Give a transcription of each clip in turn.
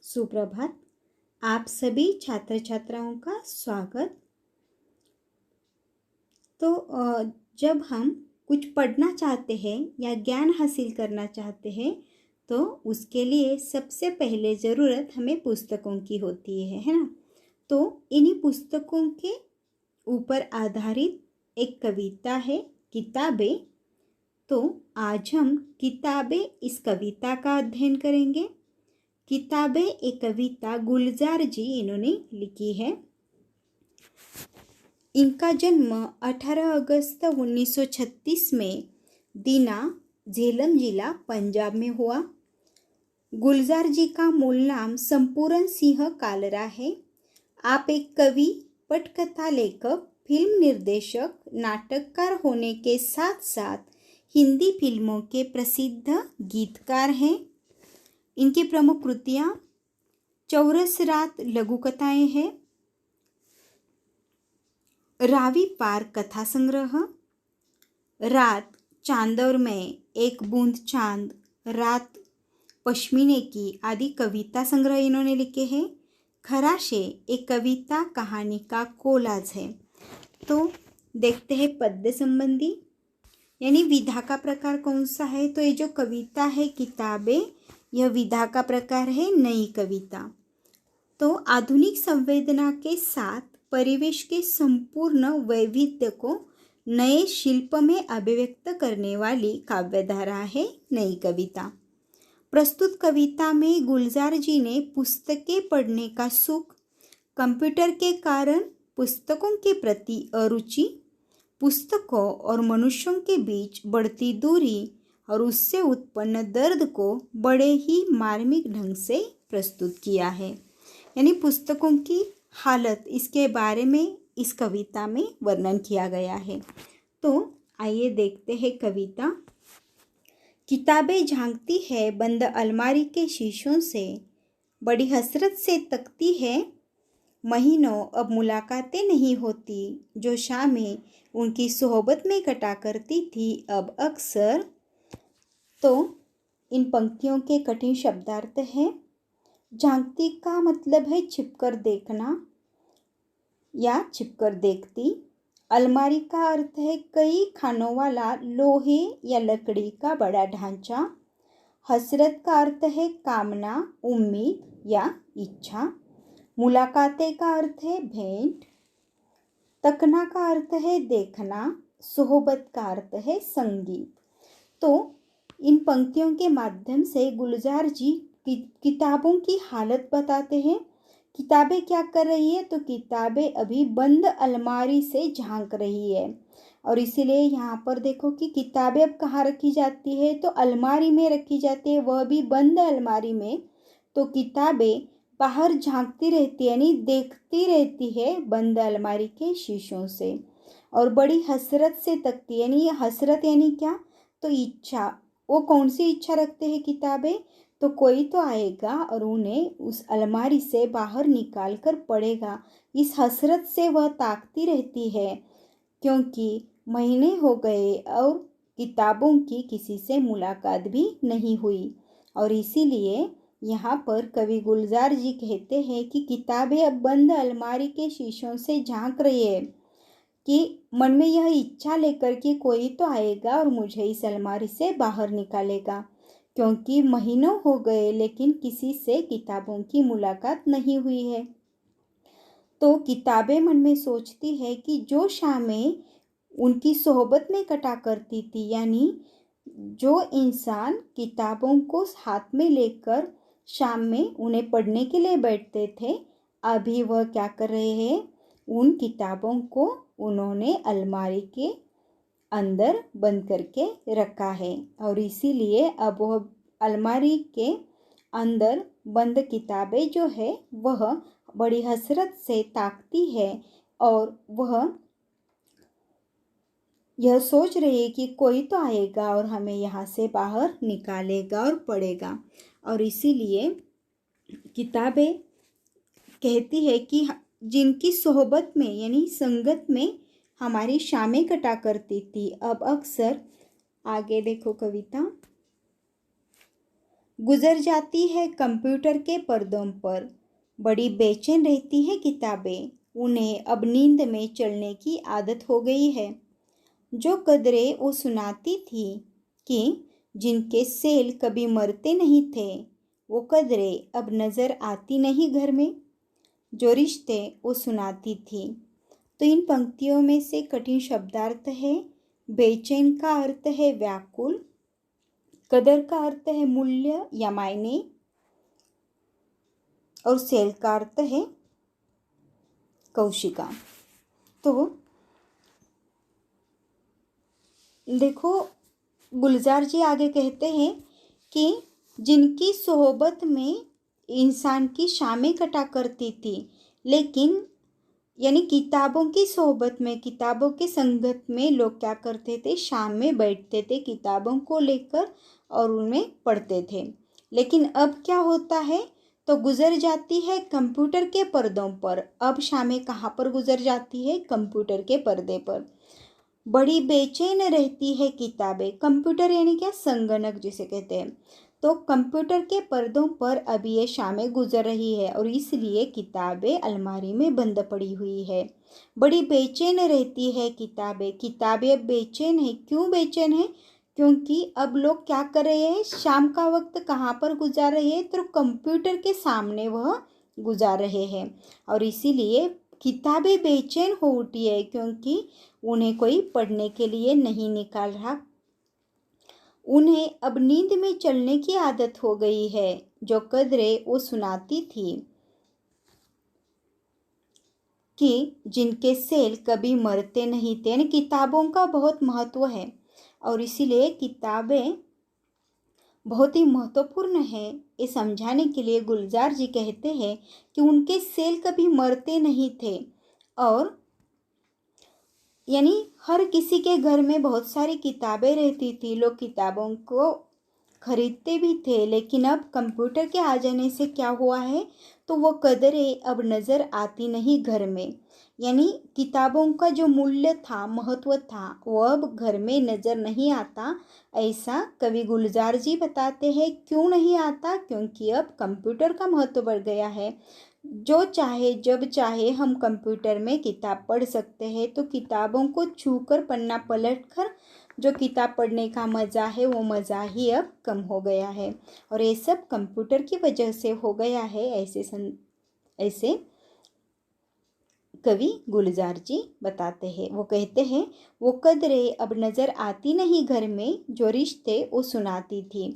सुप्रभात। आप सभी छात्र छात्राओं का स्वागत। जब हम कुछ पढ़ना चाहते हैं या ज्ञान हासिल करना चाहते हैं तो उसके लिए सबसे पहले ज़रूरत हमें पुस्तकों की होती है ना। तो इन्हीं पुस्तकों के ऊपर आधारित एक कविता है किताबें। तो आज हम किताबें इस कविता का अध्ययन करेंगे। किताबें एक कविता गुलजार जी इन्होंने लिखी है। इनका जन्म 18 अगस्त 1936 में दीना, झेलम जिला, पंजाब में हुआ। गुलजार जी का मूल नाम संपूर्ण सिंह कालरा है। आप एक कवि, पटकथा लेखक, फिल्म निर्देशक, नाटककार होने के साथ साथ हिंदी फिल्मों के प्रसिद्ध गीतकार हैं। इनकी प्रमुख कृतियाँ चौरस रात लघु कथाएँ हैं, रावी पार कथा संग्रह, रात, चांद और मैं, एक बूंद चांद, रात पश्मीने की आदि कविता संग्रह इन्होंने लिखे हैं। खराशे एक कविता कहानी का कोलाज है। तो देखते हैं पद्य संबंधी यानी विधा का प्रकार कौन सा है। तो ये जो कविता है किताबें, यह विधा का प्रकार है नई कविता। तो आधुनिक संवेदना के साथ परिवेश के संपूर्ण वैविध्य को नए शिल्प में अभिव्यक्त करने वाली काव्यधारा है नई कविता। प्रस्तुत कविता में गुलजार जी ने पुस्तकें पढ़ने का सुख, कंप्यूटर के कारण पुस्तकों के प्रति अरुचि, पुस्तकों और मनुष्यों के बीच बढ़ती दूरी और उससे उत्पन्न दर्द को बड़े ही मार्मिक ढंग से प्रस्तुत किया है। यानी पुस्तकों की हालत, इसके बारे में इस कविता में वर्णन किया गया है। तो आइए देखते हैं कविता। किताबें झांकती है बंद अलमारी के शीशों से, बड़ी हसरत से तकती है। महीनों अब मुलाकातें नहीं होती, जो शामें उनकी सोहबत में कटा करती थी अब अक्सर। तो इन पंक्तियों के कठिन शब्दार्थ हैं। झांकती का मतलब है छिपकर देखना या छिपकर देखती। अलमारी का अर्थ है कई खानों वाला लोहे या लकड़ी का बड़ा ढांचा। हसरत का अर्थ है कामना, उम्मीद या इच्छा। मुलाकातें का अर्थ है भेंट। तकना का अर्थ है देखना। सोहबत का अर्थ है संगीत। तो इन पंक्तियों के माध्यम से गुलजार जी किताबों की हालत बताते हैं। किताबें क्या कर रही है, तो किताबें अभी बंद अलमारी से झांक रही है। और इसीलिए यहाँ पर देखो कि किताबें अब कहाँ रखी जाती है, तो अलमारी में रखी जाती है, वह भी बंद अलमारी में। तो किताबें बाहर झांकती रहती है यानी देखती रहती है बंद अलमारी के शीशों से, और बड़ी हसरत से तकती है। यानी हसरत यानी क्या, तो इच्छा। वो कौन सी इच्छा रखते हैं किताबें, तो कोई तो आएगा और उन्हें उस अलमारी से बाहर निकाल कर पढ़ेगा। इस हसरत से वह ताकती रहती है, क्योंकि महीने हो गए और किताबों की किसी से मुलाकात भी नहीं हुई। और इसीलिए यहाँ पर कवि गुलजार जी कहते हैं कि किताबें अब बंद अलमारी के शीशों से झांक रही है, कि मन में यह इच्छा लेकर कि कोई तो आएगा और मुझे इस अलमारी से बाहर निकालेगा, क्योंकि महीनों हो गए लेकिन किसी से किताबों की मुलाकात नहीं हुई है। तो किताबें मन में सोचती है कि जो शामें उनकी सोहबत में कटा करती थी, यानी जो इंसान किताबों को हाथ में लेकर शाम में उन्हें पढ़ने के लिए बैठते थे, अभी वह क्या कर रहे हैं, उन किताबों को उन्होंने अलमारी के अंदर बंद करके रखा है। और इसीलिए अब वह अलमारी के अंदर बंद किताबें जो है वह बड़ी हसरत से ताकती है, और वह यह सोच रही है कि कोई तो आएगा और हमें यहाँ से बाहर निकालेगा और पढ़ेगा। और इसीलिए किताबें कहती है कि जिनकी सोहबत में यानी संगत में हमारी शामें कटा करती थी अब अक्सर। आगे देखो कविता। गुजर जाती है कंप्यूटर के पर्दों पर, बड़ी बेचैन रहती है किताबें, उन्हें अब नींद में चलने की आदत हो गई है। जो कदरें वो सुनाती थी कि जिनके सेल कभी मरते नहीं थे, वो कदरें अब नज़र आती नहीं घर में। जो रिश्ते वो सुनाती थी। तो इन पंक्तियों में से कठिन शब्दार्थ है। बेचैन का अर्थ है व्याकुल, कदर का अर्थ है मूल्य या मायने, और सेल का अर्थ है कौशिका। तो देखो, गुलजार जी आगे कहते हैं कि जिनकी सोहबत में इंसान की शामें कटा करती थी, लेकिन यानी किताबों की सोहबत में, किताबों की संगत में लोग क्या करते थे, शाम में बैठते थे किताबों को लेकर और उनमें पढ़ते थे। लेकिन अब क्या होता है, तो गुजर जाती है कंप्यूटर के पर्दों पर। अब शामें कहाँ पर गुजर जाती है, कंप्यूटर के पर्दे पर। बड़ी बेचैन रहती है किताबें, कंप्यूटर यानी क्या, संगणक जिसे कहते हैं। तो कंप्यूटर के पर्दों पर अभी ये शामें गुजर रही है और इसलिए किताबें अलमारी में बंद पड़ी हुई है। बड़ी बेचैन रहती है किताबें, किताबें अब बेचैन है। क्यों बेचैन है, क्योंकि अब लोग क्या कर रहे हैं, शाम का वक्त कहाँ पर गुजार रहे हैं, तो कंप्यूटर के सामने वह गुजार रहे हैं। और इसीलिए किताबें बेचैन हो उठी है, क्योंकि उन्हें कोई पढ़ने के लिए नहीं निकाल रहा। उन्हें अब नींद में चलने की आदत हो गई है। जो कदरें वो सुनाती थी कि जिनके सेल कभी मरते नहीं थे, यानी किताबों का बहुत महत्व है और इसीलिए किताबें बहुत ही महत्वपूर्ण है। ये समझाने के लिए गुलजार जी कहते हैं कि उनके सेल कभी मरते नहीं थे और यानी हर किसी के घर में बहुत सारी किताबें रहती थी, लोग किताबों को खरीदते भी थे। लेकिन अब कंप्यूटर के आ जाने से क्या हुआ है, तो वो कदरें अब नज़र आती नहीं घर में। यानी किताबों का जो मूल्य था, महत्व था, वो अब घर में नज़र नहीं आता। ऐसा कवि गुलजार जी बताते हैं। क्यों नहीं आता, क्योंकि अब कंप्यूटर का महत्व बढ़ गया है। जो चाहे जब चाहे हम कंप्यूटर में किताब पढ़ सकते हैं। तो किताबों को छूकर, पन्ना पलटकर जो किताब पढ़ने का मज़ा है, वो मज़ा ही अब कम हो गया है और ये सब कंप्यूटर की वजह से हो गया है। ऐसे कवि गुलजार जी बताते हैं। वो कहते हैं, वो कदरें अब नज़र आती नहीं घर में, जो रिश्ते वो सुनाती थी।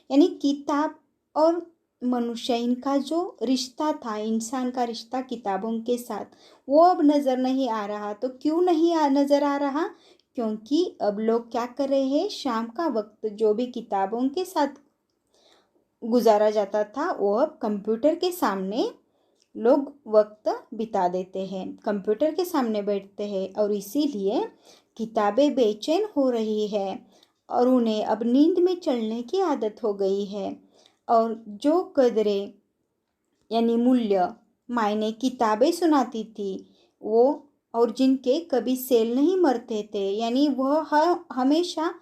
यानी किताब और मनुष्य, इनका जो रिश्ता था, इंसान का रिश्ता किताबों के साथ, वो अब नज़र नहीं आ रहा। तो क्यों नहीं नज़र आ रहा, क्योंकि अब लोग क्या कर रहे हैं, शाम का वक्त जो भी किताबों के साथ गुजारा जाता था, वो अब कंप्यूटर के सामने लोग वक्त बिता देते हैं, कंप्यूटर के सामने बैठते हैं और इसीलिए किताबें बेचैन हो रही है और उन्हें अब नींद में चलने की आदत हो गई है। और जो कदरें यानी मूल्य, मायने किताबें सुनाती थी, वो और जिनके कभी सेल नहीं मरते थे, यानी वह हमेशा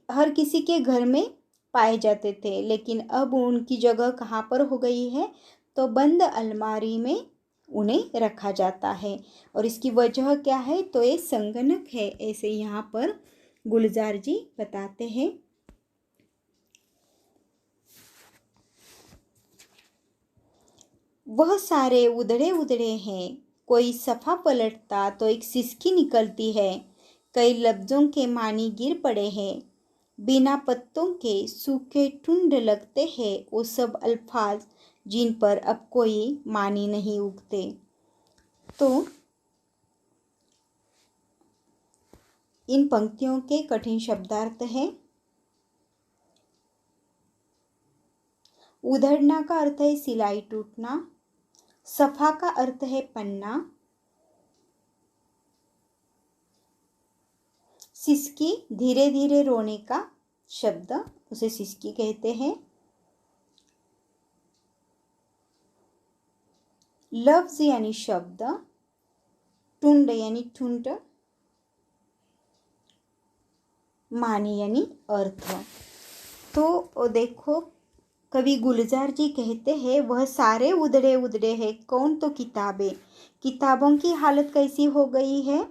हर किसी के घर में पाए जाते थे। लेकिन अब उनकी जगह कहाँ पर हो गई है, तो बंद अलमारी में उन्हें रखा जाता है। और इसकी वजह क्या है, तो ये संगणक है, ऐसे यहाँ पर गुलजार जी बताते हैं। वह सारे उधड़े उधड़े हैं, कोई सफ़ा पलटता तो एक सिसकी निकलती है। कई लफ्ज़ों के मानी गिर पड़े हैं, बिना पत्तों के सूखे ठुंड लगते हैं वो सब अल्फाज, जिन पर अब कोई मानी नहीं उगते। तो इन पंक्तियों के कठिन शब्दार्थ हैं। उधड़ना का अर्थ है सिलाई टूटना, सफ़ा का अर्थ है पन्ना, सिसकी धीरे धीरे रोने का शब्द, उसे सिसकी कहते हैं। लफ्ज यानी शब्द, टुंड यानी ठुंड, मानी यानी अर्थ। तो देखो, कवि गुलजार जी कहते हैं वह सारे उधड़े उधड़े हैं कौन तो किताबें। किताबों की हालत कैसी हो गई है,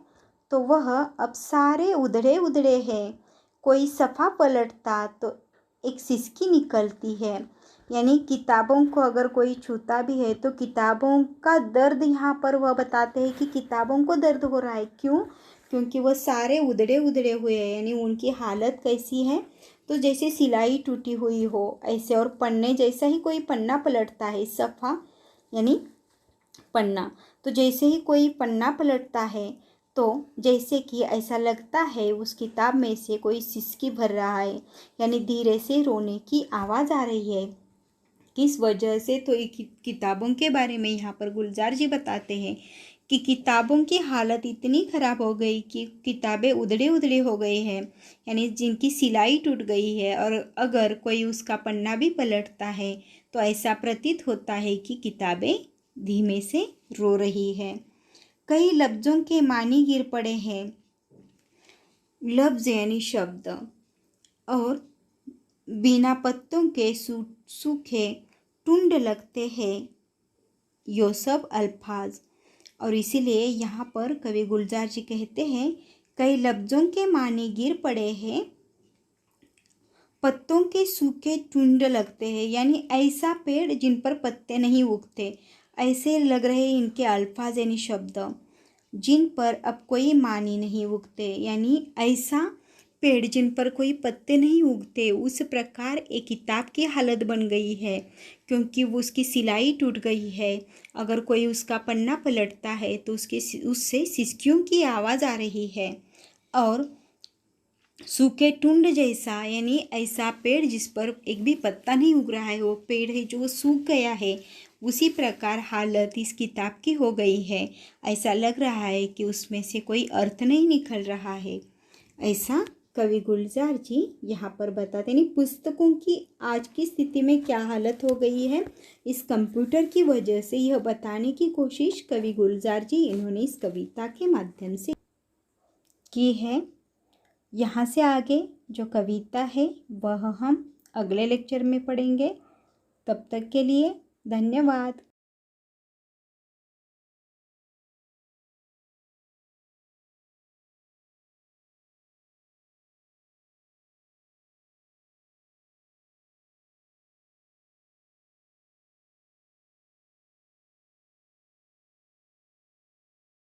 तो वह अब सारे उधड़े उधड़े हैं। कोई सफ़ा पलटता तो एक सिसकी निकलती है। यानी किताबों को अगर कोई छूता भी है तो किताबों का दर्द यहाँ पर वह बताते हैं कि किताबों को दर्द हो रहा है। क्यों? क्योंकि वह सारे उधड़े उधड़े हुए हैं। यानी उनकी हालत कैसी है, तो जैसे सिलाई टूटी हुई हो ऐसे, और पन्ने जैसा ही कोई पन्ना पलटता है, सफ़ा यानी पन्ना, तो जैसे ही कोई पन्ना पलटता है तो जैसे कि ऐसा लगता है उस किताब में से कोई सिसकी भर रहा है, यानी धीरे से रोने की आवाज़ आ रही है। किस वजह से, तो किताबों के बारे में यहाँ पर गुलजार जी बताते हैं कि किताबों की हालत इतनी ख़राब हो गई कि किताबें उधड़े उधड़े हो गए हैं, यानी जिनकी सिलाई टूट गई है, और अगर कोई उसका पन्ना भी पलटता है तो ऐसा प्रतीत होता है कि किताबें धीमे से रो रही है। कई लफ्ज़ों के मानी गिर पड़े हैं। लफ्ज़ यानी शब्द, और बिना पत्तों के सूखे टुंड लगते हैं, यो सब अल्फाज। और इसीलिए यहाँ पर कवि गुलजार जी कहते हैं कई लफ्ज़ों के मानी गिर पड़े हैं, पत्तों के सूखे टुंड लगते हैं, यानी ऐसा पेड़ जिन पर पत्ते नहीं उगते, ऐसे लग रहे इनके अल्फाज यानी शब्द, जिन पर अब कोई मानी नहीं उगते, यानी ऐसा पेड़ जिन पर कोई पत्ते नहीं उगते, उस प्रकार एक किताब की हालत बन गई है, क्योंकि वो उसकी सिलाई टूट गई है। अगर कोई उसका पन्ना पलटता है तो उससे सिसकियों की आवाज़ आ रही है। और सूखे टुंड जैसा, यानी ऐसा पेड़ जिस पर एक भी पत्ता नहीं उग रहा है, वो पेड़ है जो सूख गया है, उसी प्रकार हालत इस किताब की हो गई है। ऐसा लग रहा है कि उसमें से कोई अर्थ नहीं निकल रहा है। ऐसा कवि गुलजार जी यहाँ पर बताते हैं। पुस्तकों की आज की स्थिति में क्या हालत हो गई है इस कंप्यूटर की वजह से, यह बताने की कोशिश कवि गुलजार जी इन्होंने इस कविता के माध्यम से की है। यहाँ से आगे जो कविता है वह हम अगले लेक्चर में पढ़ेंगे। तब तक के लिए धन्यवाद।